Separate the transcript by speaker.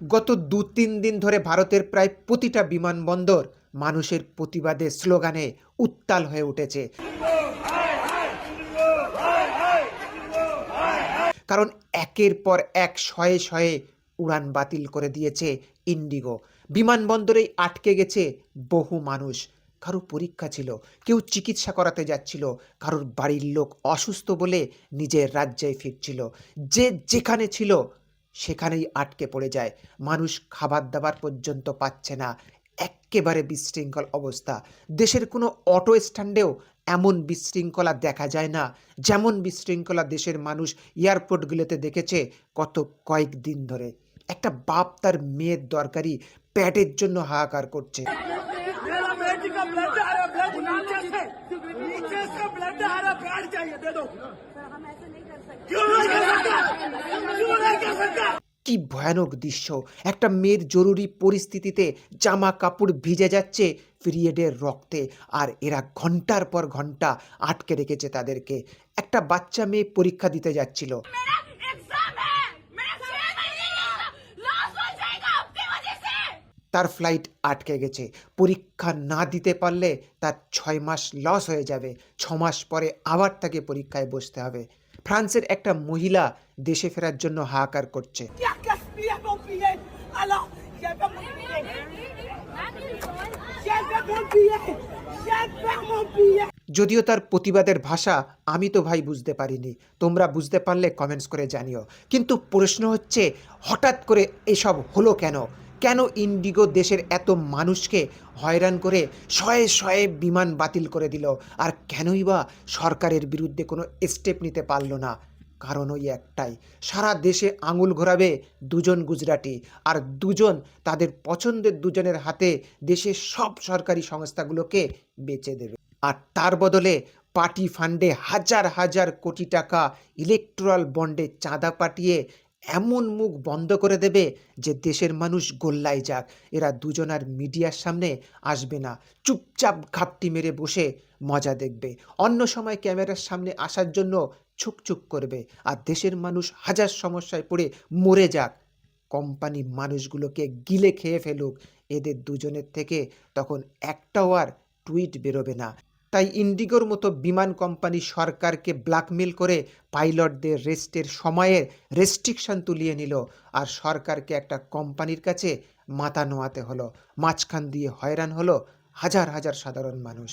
Speaker 1: গত ২-৩ দিন ধরে ভারতের প্রায় প্রতিটা বিমানবন্দর মানুষের প্রতিবাদে স্লোগানে উত্তাল হয়ে উঠেছে। কারণ একের পর এক শয়ে শয়ে উড়ান বাতিল করে দিয়েছে ইন্ডিগো। বিমানবন্দরেই আটকে গেছে বহু মানুষ। কারো পরীক্ষা ছিল, কেউ চিকিৎসা করাতে যাচ্ছিল, কারোর বাড়ির লোক অসুস্থ বলে নিজের রাজ্যে ফিরছিল। যে যেখানে ছিল সেখানেই আটকে পড়ে যায়। মানুষ খাবার দাবার পর্যন্ত পাচ্ছে না। এক্কেবারে বিশৃঙ্খল অবস্থা। দেশের কোনো অটো স্ট্যান্ডেও এমন বিশৃঙ্খলা দেখা যায় না, যেমন বিশৃঙ্খলা দেশের মানুষ এয়ারপোর্টগুলোতে দেখেছে গত কয়েকদিন ধরে। একটা বাপ তার মেয়ের দরকারি প্যাডের জন্য হাহাকার করছে।
Speaker 2: मेरा बेटी का ब्लड आ रहा है, नीचे से ब्लड आ रहा, पैड चाहिए, दे दो। हम ऐसे नहीं कर सकते। क्यों नहीं कर सकते? क्यों नहीं कर सकते?
Speaker 1: কি ভয়ানক দৃশ্য! একটা মেয়ের জরুরি পরিস্থিতিতে জামা কাপড় ভিজে যাচ্ছে পিরিয়ডের রক্তে, আর এরা ঘন্টার পর ঘন্টা আটকে রেখেছে তাদেরকে। একটা বাচ্চা মেয়ে পরীক্ষা দিতে যাচ্ছিল,
Speaker 3: मेरा एग्जाम है, मेरा 6 महीने लॉस हो जाएगा आपकी वजह से।
Speaker 1: তার ফ্লাইট আটকে গেছে। পরীক্ষা না দিতে পারলে তার 6 মাস লস হয়ে যাবে। 6 মাস পরে আবার তাকে পরীক্ষায় বসতে হবে। ফ্রান্সের একটা মহিলা দেশে ফেরার জন্য হাহাকার করছে।
Speaker 2: क्या कसती है वो पिए? अल्लाह, ये पे वो पिए। ये पे वो पिए। ये पे वो पिए।
Speaker 1: যদিও তার প্রতিবাদের ভাষা আমি তো ভাই বুঝতে পারিনি, তোমরা বুঝতে পারলে কমেন্টস করে জানিও। কিন্তু প্রশ্ন হচ্ছে, হঠাৎ করে এসব হলো কেন? কেন ইন্ডিগো দেশের এত মানুষকে হয়রান করে শয়ে শয়ে বিমান বাতিল করে দিল? আর কেনই বা সরকারের বিরুদ্ধে কোনো স্টেপ নিতে পারল না? কারণ ওই একটাই, সারা দেশে আঙুল ঘোরাবে দুজন গুজরাটি, আর দুজন তাদের পছন্দের দুজনের হাতে দেশের সব সরকারি সংস্থাগুলোকে বেচে দেবে। আর তার বদলে পার্টি ফান্ডে হাজার হাজার কোটি টাকা ইলেকট্রাল বন্ডে চাঁদা পাঠিয়ে এমন মুখ বন্ধ করে দেবে যে দেশের মানুষ গোল্লায় যাক। এরা দুজন আর মিডিয়ার সামনে আসবে না, চুপচাপ ঘাপটি মেরে বসে মজা দেখবে। অন্য সময় ক্যামেরার সামনে আসার জন্য ছুকছুক করবে, আর দেশের মানুষ হাজার সমস্যায় পড়ে মরে যাক। কোম্পানি মানুষগুলোকে গিলে খেয়ে ফেলুক, এদের দুজনের থেকে তখন একটাও আর টুইট বেরোবে না। তাই ইন্ডিগোর মতো বিমান কোম্পানি সরকারকে ব্ল্যাকমেল করে পাইলটদের রেস্টের সময়ের রেস্ট্রিকশন তুলিয়ে নিল, আর সরকারকে একটা কোম্পানির কাছে মাথা নোয়াতে হলো। মাঝখান দিয়ে হয়রান হলো হাজার হাজার সাধারণ মানুষ।